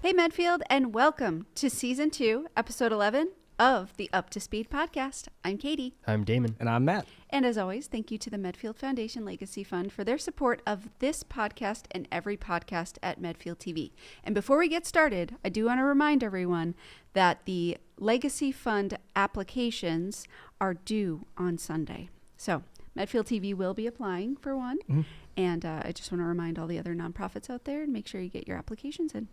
Hey Medfield, and welcome to Season 2, Episode 11 of the Up to Speed podcast. I'm Katie. I'm Damon. And I'm Matt. And as always, thank you to the Medfield Foundation Legacy Fund for their support of this podcast and every podcast at Medfield TV. And before we get started, I do want to remind everyone that the Legacy Fund applications are due on Sunday. So Medfield TV will be applying for one. And I just want to remind all the other nonprofits out there and make sure you get your applications in.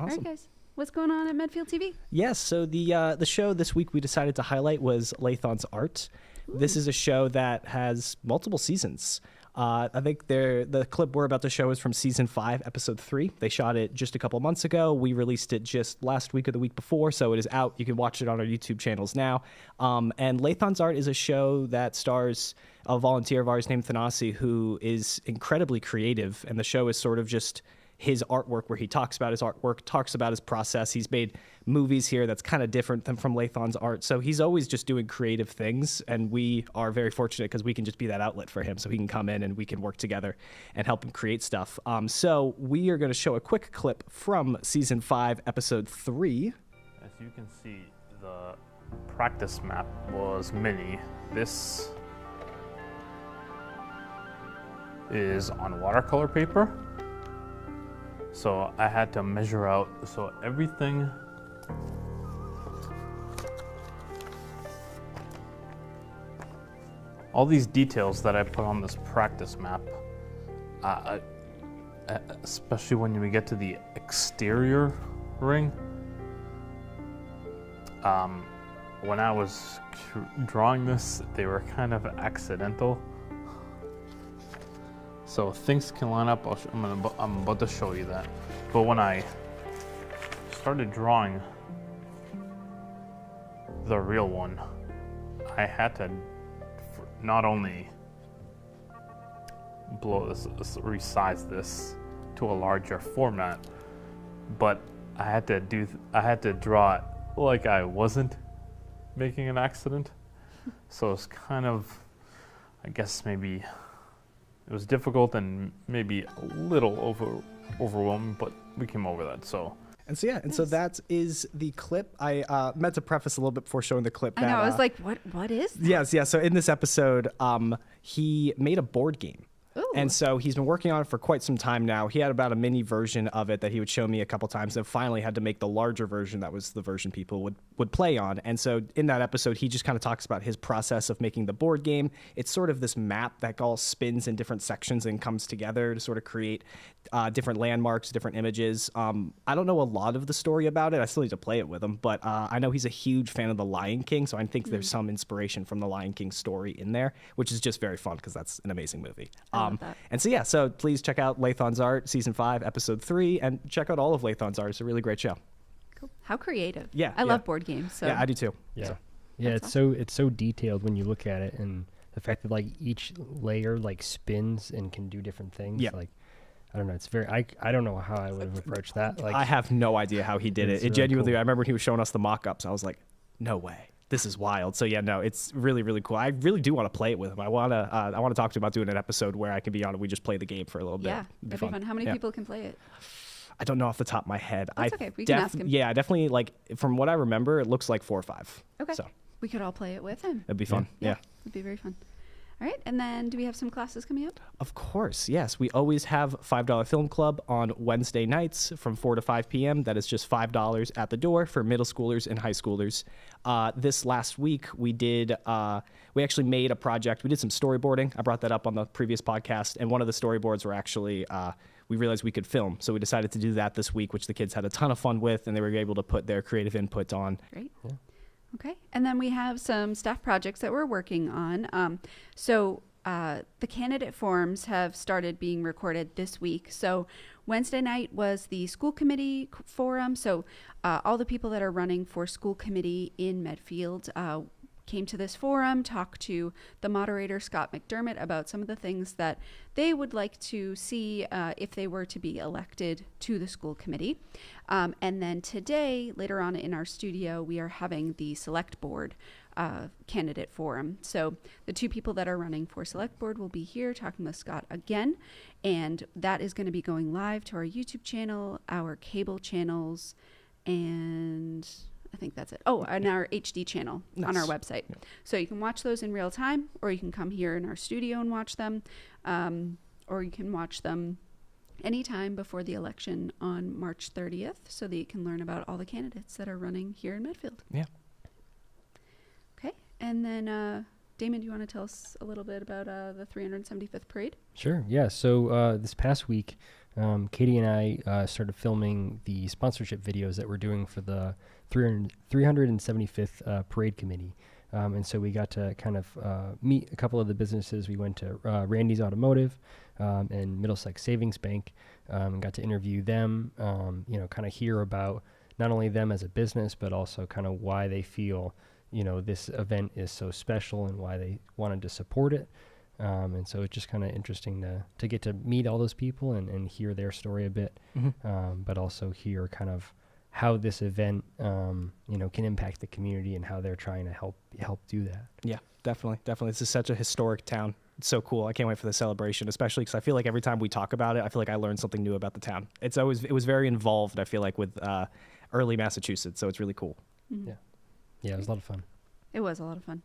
Awesome. All right, guys. What's going on at Medfield TV? Yes, so the show this week we decided to highlight was Lathon's Art. Ooh. This is a show that has multiple seasons. I think the clip we're about to show is from Season 5, Episode 3. They shot it just a couple months ago. We released it just last week or the week before, so it is out. You can watch it on our YouTube channels now. And Lathon's Art is a show that stars a volunteer of ours named Thanasi, who is incredibly creative, and the show is sort of just his artwork, where he talks about his artwork, talks about his process. He's made movies here that's kind of different than from Lathon's Art. So he's always just doing creative things, and we are very fortunate because we can just be that outlet for him, so he can come in and we can work together and help him create stuff. So we are going to show a quick clip from Season 5, Episode 3. As you can see, the practice map was mini. This is on watercolor paper. So I had to measure out, so everything, all these details that I put on this practice map, especially when we get to the exterior ring, when I was drawing this, they were kind of accidental. So things can line up. I'm about to show you that. But when I started drawing the real one, I had to not only resize this to a larger format, but I had to draw it like I wasn't making an accident. So it's kind of, I guess maybe it was difficult and maybe a little overwhelming, but we came over that. So that is the clip. I meant to preface a little bit before showing the clip. I know. I was like, what is that? Yes. So in this episode, he made a board game. Ooh. And so he's been working on it for quite some time now. He had about a mini version of it that he would show me a couple times, and finally had to make the larger version that was the version people would play on. And so in that episode, he just kind of talks about his process of making the board game. It's sort of this map that all spins in different sections and comes together to sort of create different landmarks, different images. I don't know a lot of the story about it. I still need to play it with him, but I know he's a huge fan of The Lion King, so I think there's some inspiration from The Lion King story in there, which is just very fun because that's an amazing movie. And so please check out Lathon's Art, Season 5, Episode 3, and check out all of Lathon's Art. It's a really great show. Cool. How creative. Yeah. I love board games. So. Yeah, I do too. Yeah. So. Yeah, it's awesome. it's so detailed when you look at it, and the fact that like each layer like spins and can do different things. Yeah. Like I don't know, it's very I don't know how I would have approached that. Like I have no idea how he did it. It really genuinely cool. I remember when he was showing us the mock-ups, I was like, no way. This is wild. So yeah, no, it's really, really cool. I really do want to play it with him. I want to talk to him about doing an episode where I can be on it. We just play the game for a little bit. Yeah, that'd be fun. How many people can play it? I don't know off the top of my head. That's okay. We can ask him. Yeah, definitely. Like from what I remember, it looks like 4 or 5. Okay. So We could all play it with him. it'd be fun. Yeah. It'd be very fun. All right. And then do we have some classes coming up? Of course, yes. We always have $5 Film Club on Wednesday nights from 4 to 5 p.m. That is just $5 at the door for middle schoolers and high schoolers. This last week, we actually made a project. We did some storyboarding. I brought that up on the previous podcast. And one of the storyboards were actually, we realized we could film. So we decided to do that this week, which the kids had a ton of fun with, and they were able to put their creative input on. Great. Yeah. Okay. And then we have some staff projects that we're working on. The candidate forms have started being recorded this week. So Wednesday night was the school committee forum. So all the people that are running for school committee in Medfield came to this forum, talked to the moderator, Scott McDermott, about some of the things that they would like to see if they were to be elected to the school committee. And then today, later on in our studio, we are having the select board candidate forum. So the two people that are running for select board will be here talking with Scott again, and that is going to be going live to our YouTube channel, our cable channels, and I think that's it. Oh, and our HD channel on our website. Yeah. So you can watch those in real time, or you can come here in our studio and watch them, or you can watch them anytime before the election on March 30th, so that you can learn about all the candidates that are running here in Medfield. Yeah. Okay. And then, Damon, do you want to tell us a little bit about the 375th parade? Sure. Yeah. So this past week, Katie and I started filming the sponsorship videos that we're doing for the 375th parade committee. And so we got to kind of meet a couple of the businesses. We went to Randy's Automotive and Middlesex Savings Bank and got to interview them, kind of hear about not only them as a business, but also kind of why they feel, this event is so special and why they wanted to support it. And so it's just kind of interesting to get to meet all those people and hear their story a bit, but also hear kind of how this event, can impact the community and how they're trying to help do that. Yeah, definitely. This is such a historic town. It's so cool. I can't wait for the celebration, especially because I feel like every time we talk about it, I feel like I learned something new about the town. It was very involved, I feel like, with early Massachusetts, so it's really cool. Mm-hmm. Yeah, it was a lot of fun. It was a lot of fun.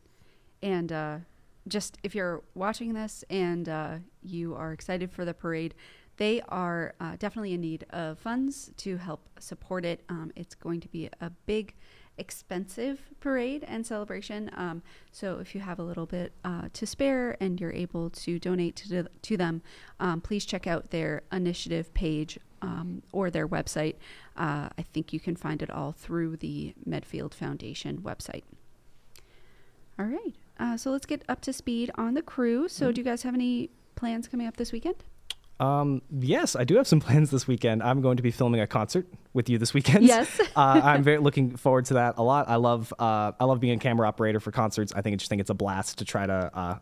And just if you're watching this and you are excited for the parade, they are definitely in need of funds to help support it. It's going to be a big, expensive parade and celebration. So if you have a little bit to spare and you're able to donate to them, please check out their initiative page or their website. I think you can find it all through the Medfield Foundation website. All right. So let's get up to speed on the crew. So do you guys have any plans coming up this weekend? Yes, I do have some plans this weekend. I'm going to be filming a concert with you this weekend. Yes. I'm very looking forward to that a lot. I love being a camera operator for concerts. I think it's a blast to try to,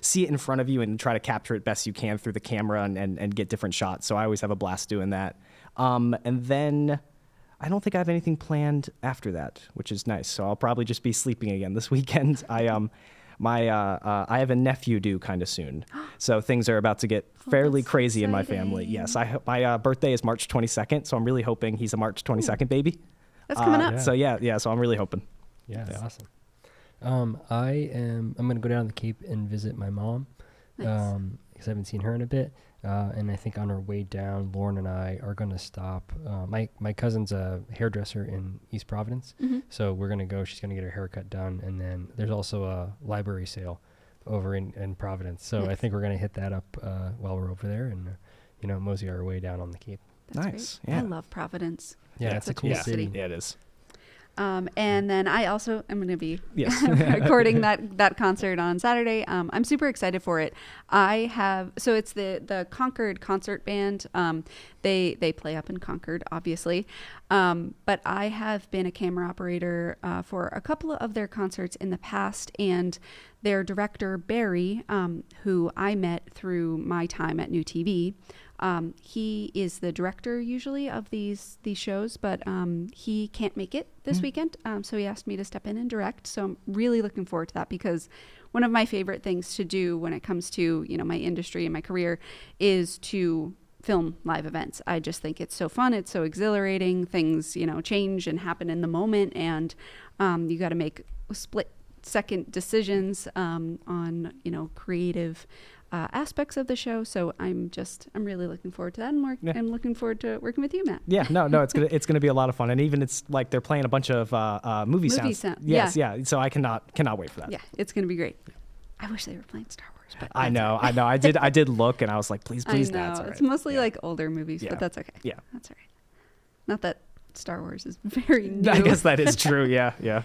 see it in front of you and try to capture it best you can through the camera and get different shots. So I always have a blast doing that. And then I don't think I have anything planned after that, which is nice. So I'll probably just be sleeping again this weekend. I have a nephew due kind of soon, so things are about to get fairly crazy in my family. Yes, my birthday is March 22nd, so I'm really hoping he's a March 22nd baby. That's coming up. Yeah. So I'm really hoping. Yeah, that's awesome. I'm gonna go down to the Cape and visit my mom, because I haven't seen her in a bit. And I think on our way down, Lauren and I are going to stop. My cousin's a hairdresser in East Providence, so we're going to go. She's going to get her haircut done, and then there's also a library sale over in Providence. So I think we're going to hit that up while we're over there and, mosey our way down on the Cape. That's nice. Great. Yeah. I love Providence. Yeah, it's a cool city. Yeah, it is. And then I also am going to be recording that concert on Saturday. I'm super excited for it. So it's the Concord Concert Band. They play up in Concord, obviously. But I have been a camera operator for a couple of their concerts in the past, and their director, Barry, who I met through my time at New TV, he is the director usually of these shows, but he can't make it this weekend, so he asked me to step in and direct. So I'm really looking forward to that, because one of my favorite things to do when it comes to my industry and my career is to film live events. I just think it's so fun. It's so exhilarating. Things change and happen in the moment, and you got to make split-second decisions on creative aspects of the show. So I'm really looking forward to that, and I'm looking forward to working with you, Matt. Yeah, no, it's gonna be a lot of fun, and even it's like they're playing a bunch of movie sounds. Yes, yeah. So I cannot wait for that. Yeah, it's gonna be great. I wish they were playing Star Wars, but I know. I did look, and I was like, please, I know. That's all right. It's mostly like older movies, but that's okay. Yeah, that's all right. Not that Star Wars is very new. I guess that is true. Yeah.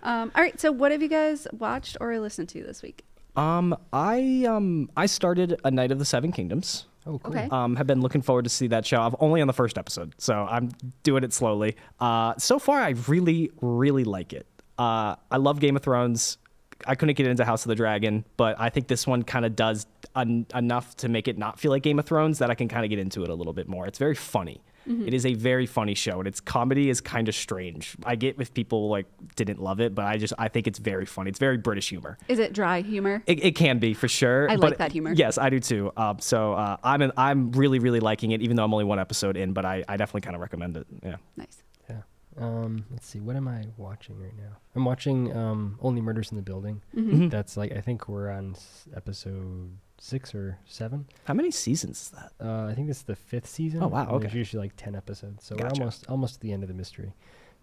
All right. So what have you guys watched or listened to this week? I started A Night of the Seven Kingdoms. Oh, cool. Okay. Have been looking forward to see that show. I'm only on the first episode, so I'm doing it slowly. So far, I really, really like it. I love Game of Thrones. I couldn't get into House of the Dragon, but I think this one kind of does enough to make it not feel like Game of Thrones that I can kind of get into it a little bit more. It's very funny. It is a very funny show, and its comedy is kind of strange. I get if people like didn't love it, but I think it's very funny. It's very British humor. Is it dry humor? It can be for sure. I like that humor. Yes, I do too. I'm really really liking it, even though I'm only one episode in. But I definitely kind of recommend it. Yeah. Nice. Yeah. Let's see. What am I watching right now? I'm watching Only Murders in the Building. That's like I think we're on episode 6 or 7. How many seasons is that? I think this is the 5th season. Oh, wow, and okay. There's usually like 10 episodes, so Gotcha. we're almost at the end of the mystery.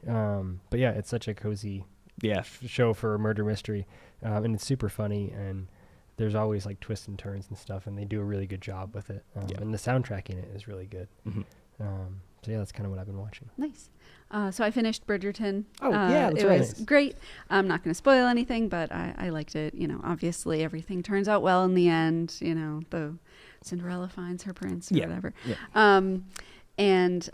But yeah, it's such a cozy Yeah. show for a murder mystery, and it's super funny, and there's always like twists and turns and stuff, and they do a really good job with it. And the soundtrack in it is really good. So yeah, that's kind of what I've been watching. Nice. So I finished Bridgerton. Oh, yeah, that's it right. was great. I'm not going to spoil anything, but I liked it. You know, obviously everything turns out well in the end. You know, the Cinderella finds her prince or whatever. Yeah. And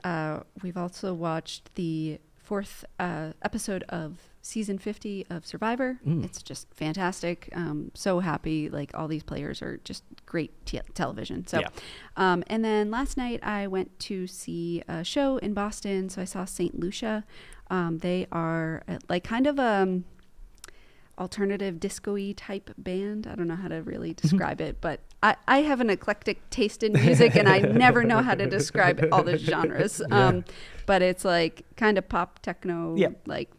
we've also watched the 4th episode of season 50 of Survivor. It's just fantastic. So happy. Like all these players are just great television. So, and then last night I went to see a show in Boston. So I saw St. Lucia. They are like kind of alternative disco-y type band. I don't know how to really describe it, but I have an eclectic taste in music and I never know how to describe all the genres. But it's like kind of pop techno, like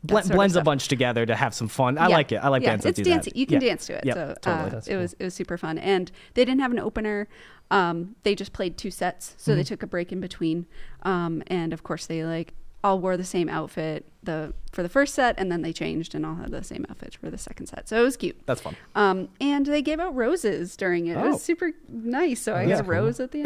blends a bunch together to have some fun. I like it. I like bands that do dancey. that. You can dance to it. Yep, So totally. it was super fun. And they didn't have an opener. They just played 2 sets. So they took a break in between. And of course they like all wore the same outfit for the first set, and then they changed and all had the same outfits for the second set. So it was cute. That's fun. And they gave out roses during it. It was super nice. So I got a cool. rose at the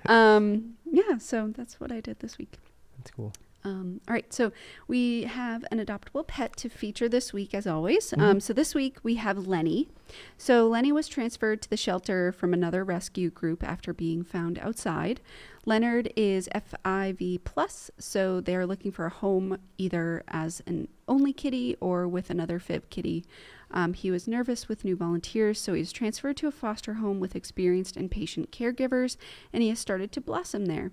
end. So that's what I did this week. That's cool. All right, so we have an adoptable pet to feature this week, as always. So this week we have Lenny. So Lenny was transferred to the shelter from another rescue group after being found outside. Leonard is FIV+, so they're looking for a home either as an only kitty or with another fib kitty. He was nervous with new volunteers, so he was transferred to a foster home with experienced and patient caregivers, and he has started to blossom there.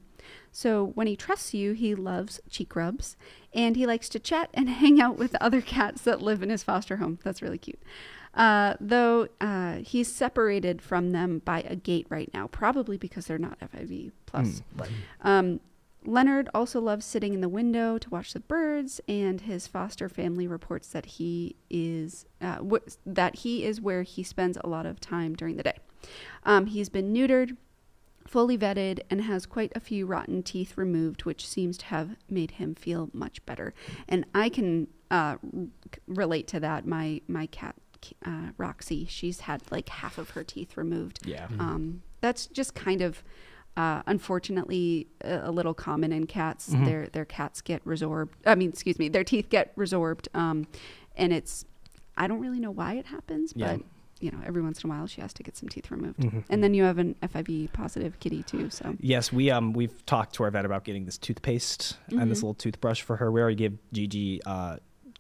So when he trusts you, he loves cheek rubs, and he likes to chat and hang out with other cats that live in his foster home. That's really cute. Though he's separated from them by a gate right now, probably because they're not FIV+. Leonard also loves sitting in the window to watch the birds, and his foster family reports that he is where he spends a lot of time during the day. He's been neutered, fully vetted, and has quite a few rotten teeth removed, which seems to have made him feel much better. And I can relate to that. My cat, Roxy, she's had like half of her teeth removed. Yeah. That's just kind of unfortunately a little common in cats. Their cats get resorbed. Their teeth get resorbed. And I don't really know why it happens, but you know, every once in a while she has to get some teeth removed. And then you have an FIV positive kitty too. So yes, we've talked to our vet about getting this toothpaste and this little toothbrush for her. We already give Gigi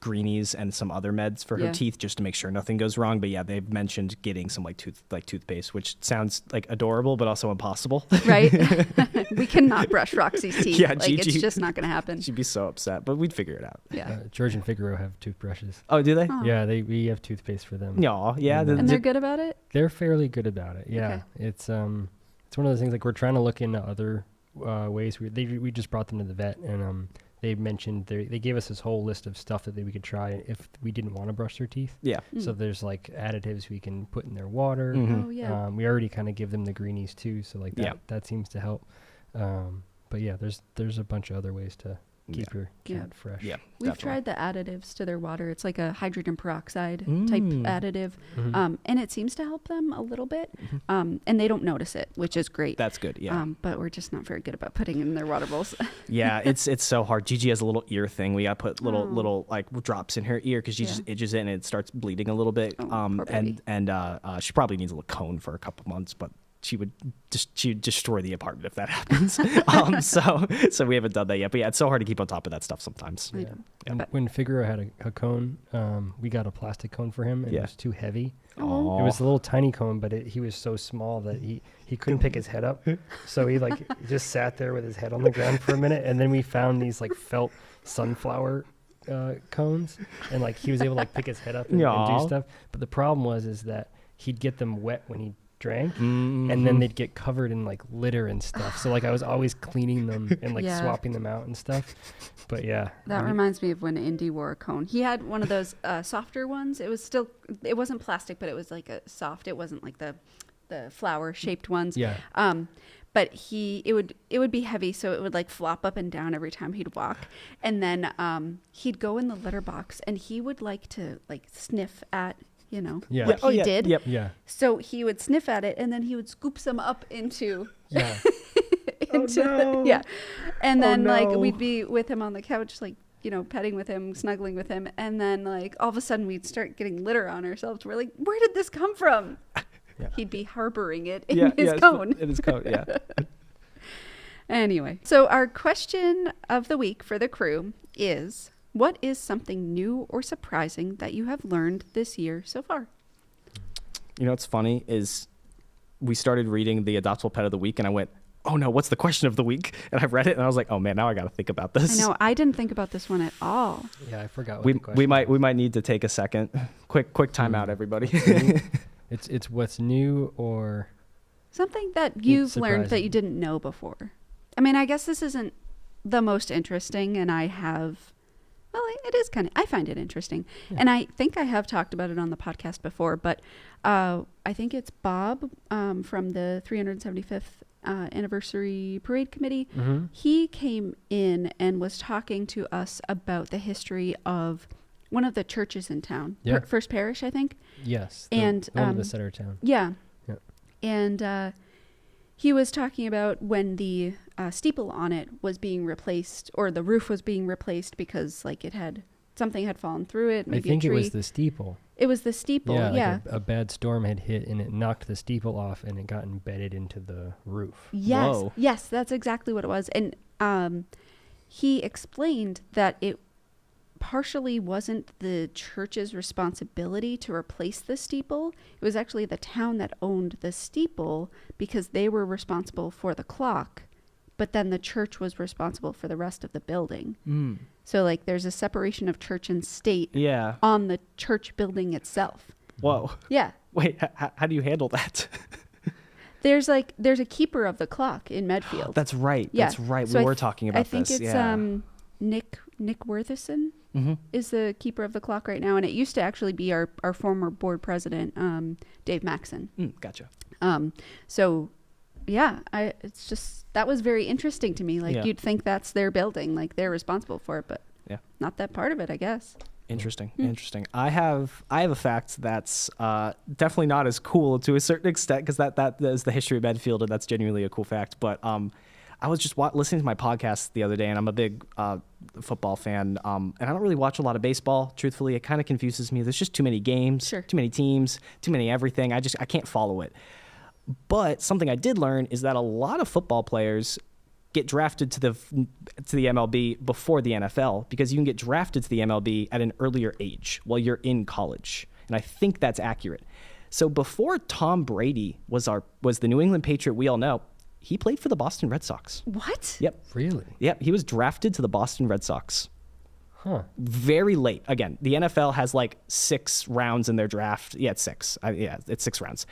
greenies and some other meds for her teeth just to make sure nothing goes wrong. But yeah, they've mentioned getting some toothpaste, which sounds like adorable but also impossible. Right? We cannot brush Roxy's teeth. Yeah, like Gigi, it's just not going to happen. She'd be so upset, but we'd figure it out. Yeah. George and Figaro have toothbrushes. Oh, do they? Oh. Yeah, we have toothpaste for them. No, yeah. And they're good about it? They're fairly good about it. Yeah, Okay. it's one of those things like we're trying to look into other ways. We just brought them to the vet, and they mentioned they gave us this whole list of stuff that we could try if we didn't want to brush their teeth. Yeah. So there's like additives we can put in their water. Oh, yeah. We already kind of give them the greenies too, so like that seems to help. But yeah, there's a bunch of other ways to keep your cat fresh. Yeah. We've tried the additives to their water. It's like a hydrogen peroxide type additive. And it seems to help them a little bit. And they don't notice it, which is great. That's good. Yeah. But we're just not very good about putting it in their water bowls. Yeah, it's so hard. Gigi has a little ear thing. We got to put little like drops in her ear because she just itches it and it starts bleeding a little bit. Oh, poor baby. And she probably needs a little cone for a couple months, but she would destroy the apartment if that happens. So we haven't done that yet. But yeah, it's so hard to keep on top of that stuff sometimes. I Yeah. know. And when Figaro had a cone, we got a plastic cone for him, and it was too heavy. Aw. It was a little tiny cone, but he was so small that he couldn't pick his head up. So he just sat there with his head on the ground for a minute, and then we found these felt sunflower cones, and he was able to pick his head up and do stuff. But the problem is that he'd get them wet when he drank, and then they'd get covered in litter and stuff. So I was always cleaning them and Yeah. swapping them out and stuff. But yeah, That reminds me of when Indy wore a cone. He had one of those softer ones. It wasn't plastic, but it was a soft. It wasn't the flower shaped ones. yeah. But it would be heavy, so it would flop up and down every time he'd walk. And then he'd go in the litter box, and he would like to sniff at Yeah. what Oh, he yeah. did. Yep. Yeah. So he would sniff at it, and then he would scoop some up into Yeah. yeah. And then no. we'd be with him on the couch, petting with him, snuggling with him, and then all of a sudden we'd start getting litter on ourselves. We're like, where did this come from? Yeah. He'd be harboring it in his cone. In his cone, yeah. Anyway, so our question of the week for the crew is, what is something new or surprising that you have learned this year so far? You know what's funny is we started reading the Adoptable Pet of the Week, and I went, oh no, what's the question of the week? And I read it, and I was like, oh man, now I got to think about this. I know, I didn't think about this one at all. Yeah, I forgot what the question We might need to take a second. Quick time out, everybody. It's what's new or Something that you've learned that surprising. you didn't know before. I mean, I guess this isn't the most interesting, and it is I find it interesting. Yeah. And I think I have talked about it on the podcast before, but I think it's Bob from the 375th anniversary parade committee. Mm-hmm. He came in and was talking to us about the history of one of the churches in town, Yeah. First Parish, I think. Yes. And, one of the center of town. Yeah. Yep. And he was talking about when the steeple on it was being replaced, or the roof was being replaced because something had fallen through it. Maybe I think a it tree. was the steeple. It was the steeple. Yeah. A bad storm had hit and it knocked the steeple off and it got embedded into the roof. Yes. Whoa. Yes, that's exactly what it was. And he explained that it partially wasn't the church's responsibility to replace the steeple. It was actually the town that owned the steeple because they were responsible for the clock, but then the church was responsible for the rest of the building. So there's a separation of church and state Yeah. on the church building itself. Whoa. Yeah. Wait, how do you handle that? There's a keeper of the clock in Medfield. That's right. Yeah. That's right. So We were talking about I think this. it's Yeah. Nick Worthison Mhm. is the keeper of the clock right now, and it used to actually be our former board president, Dave Maxon. Gotcha. So yeah, it's just, that was very interesting to me. Yeah. You'd think that's their building, they're responsible for it, but Yeah. not that part of it, I guess. Interesting. I have a fact that's definitely not as cool to a certain extent, because that is the history of Medfield, and that's genuinely a cool fact. But I was just listening to my podcast the other day, and I'm a big football fan, and I don't really watch a lot of baseball. Truthfully, it kind of confuses me. There's just too many games, Sure. too many teams, too many everything. I can't follow it. But something I did learn is that a lot of football players get drafted to the MLB before the NFL, because you can get drafted to the MLB at an earlier age while you're in college. And I think that's accurate. So before Tom Brady was the New England Patriot we all know, he played for the Boston Red Sox. What? Yep. Really? Yep. He was drafted to the Boston Red Sox. Huh. Very late. Again, the NFL has 6 rounds in their draft. Yeah, it's 6. It's 6 rounds.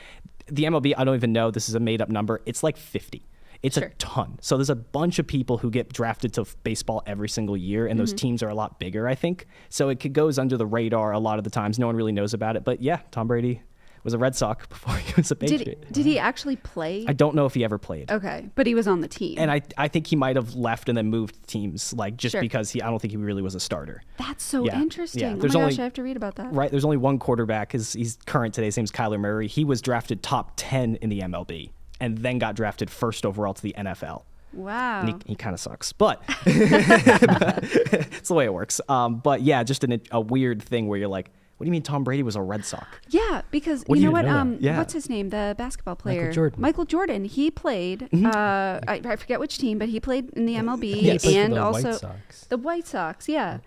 The MLB, I don't even know. This is a made-up number. It's 50. It's Sure. a ton. So there's a bunch of people who get drafted to baseball every single year, and those teams are a lot bigger, I think. So it goes under the radar a lot of the times. No one really knows about it. But yeah, Tom Brady was a Red Sox before he was a Patriot. Did he actually play? I don't know if he ever played. Okay, but he was on the team. And I think he might have left and then moved teams, just Sure. because I don't think he really was a starter. That's so Yeah. interesting. Yeah. Oh There's my only- gosh, I have to read about that. Right, there's only one quarterback. He's current today. His name's Kyler Murray. He was drafted top 10 in the MLB and then got drafted first overall to the NFL. Wow. And he kind of sucks, but it's the way it works. But yeah, just a weird thing where you're like, What do you mean Tom Brady was a Red Sox? Yeah, because What you do know you what? know that? Yeah. What's his name? The basketball player, Michael Jordan. He played. I forget which team, but he played in the MLB He played for and the also White Sox. the White Sox. Yeah.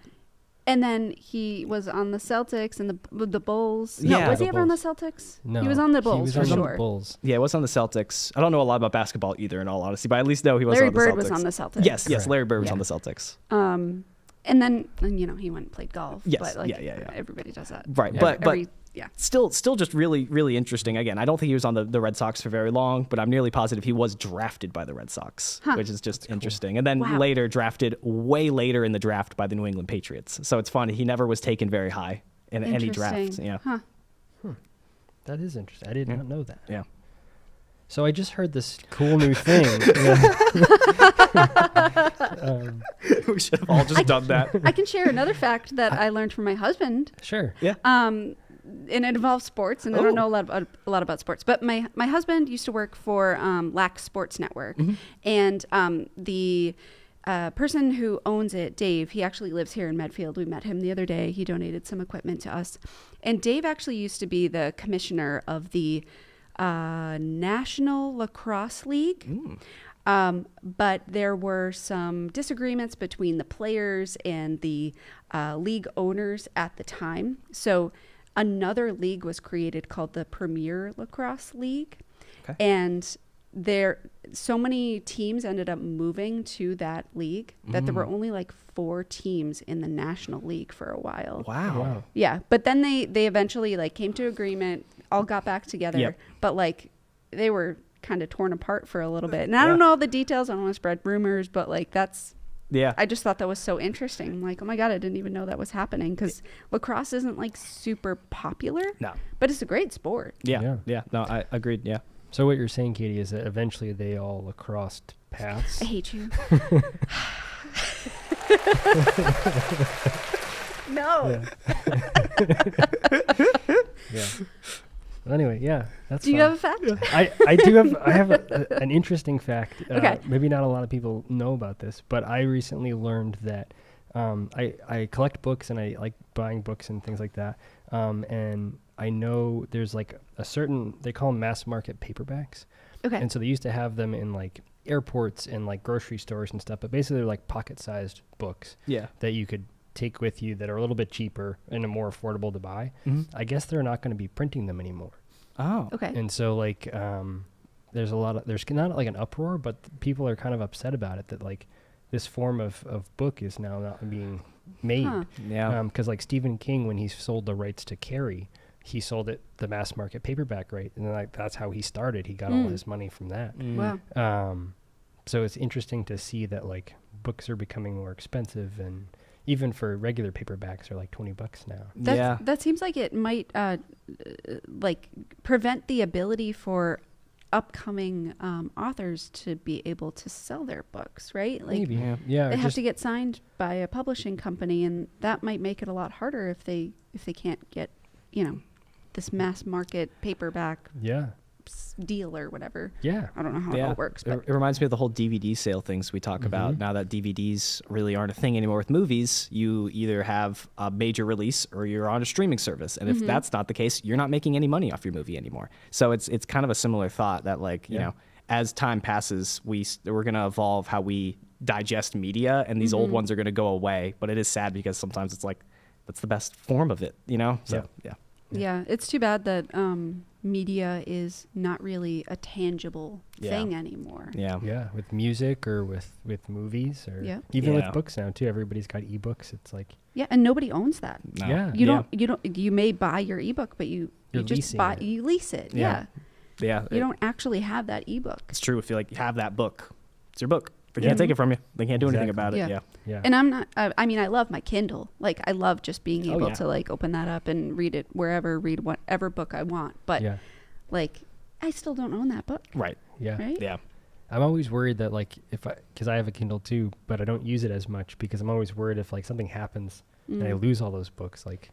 And then he was on the Celtics and the Bulls. Yeah. No, was he The ever on the Bulls. Celtics? No, He was on the Bulls He was for on sure. the Bulls. Yeah, it was on the Celtics. I don't know a lot about basketball either, in all honesty, but I at least know he was Larry on the Bird Celtics. was on the Celtics. Yes, Correct. Larry Bird was Yeah. on the Celtics. And then he went and played golf. Yes, But like, yeah. everybody does that. Right, Yeah. but Yeah. still just really, really interesting. Again, I don't think he was on the Red Sox for very long, but I'm nearly positive he was drafted by the Red Sox, which is just interesting. And then Wow. later drafted way later in the draft by the New England Patriots. So it's funny. He never was taken very high in any draft. Interesting. Yeah. Huh. That is interesting. I did not know that. Yeah. So I just heard this cool new thing. We should have all just done that. I can share another fact that I learned from my husband. Sure. Yeah. And it involves sports, and I Oh. don't know a lot about sports. But my husband used to work for LAC Sports Network, and the person who owns it, Dave, he actually lives here in Medfield. We met him the other day. He donated some equipment to us, and Dave actually used to be the commissioner of the National Lacrosse League. But there were some disagreements between the players and the league owners at the time. So another league was created called the Premier Lacrosse League. Okay. And so many teams ended up moving to that league that there were only like 4 teams in the National League for a while. Wow. Yeah, but then they eventually like came to agreement, all got back together, Yep. but like they were kind of torn apart for a little bit. And I don't know all the details, I don't want to spread rumors, but like Yeah. I just thought that was so interesting. I'm like, oh my God, I didn't even know that was happening, because lacrosse isn't like super popular, No. but it's a great sport. Yeah. Yeah. No, I agreed. Yeah. So what you're saying, Katie, is that eventually they all crossed paths. I hate you. No. Yeah. Well, anyway, yeah, that's Do you fun. have a fact? I have an interesting fact. Okay. Maybe not a lot of people know about this, but I recently learned that I collect books and I like buying books and things like that. And I know there's like a certain, they call them mass market paperbacks. Okay. And so they used to have them in like airports and like grocery stores and stuff, but basically they're like pocket-sized books Yeah. that you could take with you that are a little bit cheaper and are more affordable to buy. I guess they're not going to be printing them anymore. Oh. Okay. And so like there's not like an uproar, but people are kind of upset about it, that like this form of book is now not being made. Huh. Yeah. Because like Stephen King, when he sold the rights to Carrie, he sold it the mass market paperback rate, and like that's how he started. He got all his money from that. Wow. So it's interesting to see that like books are becoming more expensive, and even for regular paperbacks are like $20 now. That seems like it might like prevent the ability for upcoming authors to be able to sell their books, right? Like Maybe. Yeah. they or have just- to get signed by a publishing company, and that might make it a lot harder if they can't get, this mass market paperback Yeah. deal or whatever. Yeah. I don't know how it all works, but It reminds me of the whole DVD sale things we talk about. Now that DVDs really aren't a thing anymore with movies, you either have a major release or you're on a streaming service. And if that's not the case, you're not making any money off your movie anymore. So it's kind of a similar thought that like, you know, as time passes, we're going to evolve how we digest media, and these old ones are going to go away. But it is sad because sometimes it's like, that's the best form of it, So, yeah, it's too bad that media is not really a tangible thing anymore. Yeah, with music or with movies or even Yeah. with books now too. Everybody's got ebooks. It's like Yeah, and nobody owns that. No. yeah, You may buy your ebook, but you You're just leasing it. you lease it. Yeah. Yeah. You don't actually have that ebook. It's true. If you like have that book, it's your book. They can't take it from you. They can't do anything about it. Yeah. yeah. And I'm not, I mean, I love my Kindle. Like, I love just being able yeah. to, like, open that up and read it wherever, read whatever book I want. But, yeah, like, I still don't own that book. Right. yeah. Right? Yeah. I'm always worried that like because I have a Kindle too, but I don't use it as much because I'm always worried if like something happens and I lose all those books. Like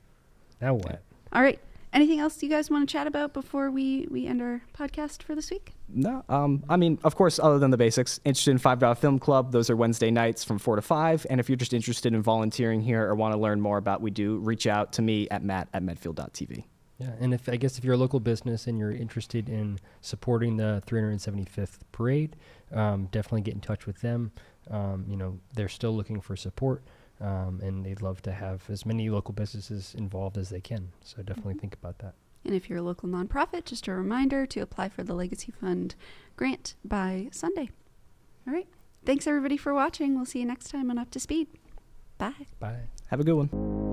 now what? All right. Anything else you guys want to chat about before we end our podcast for this week? No, I mean, of course, other than the basics, interested in $5 Film Club, those are Wednesday nights from 4 to 5. And if you're just interested in volunteering here or want to learn more about what we do, reach out to me at matt@medfield.tv. Yeah, and if you're a local business and you're interested in supporting the 375th parade, definitely get in touch with them. They're still looking for support, and they'd love to have as many local businesses involved as they can. So definitely think about that. And if you're a local nonprofit, just a reminder to apply for the Legacy Fund grant by Sunday. All right. Thanks, everybody, for watching. We'll see you next time on Up to Speed. Bye. Bye. Have a good one.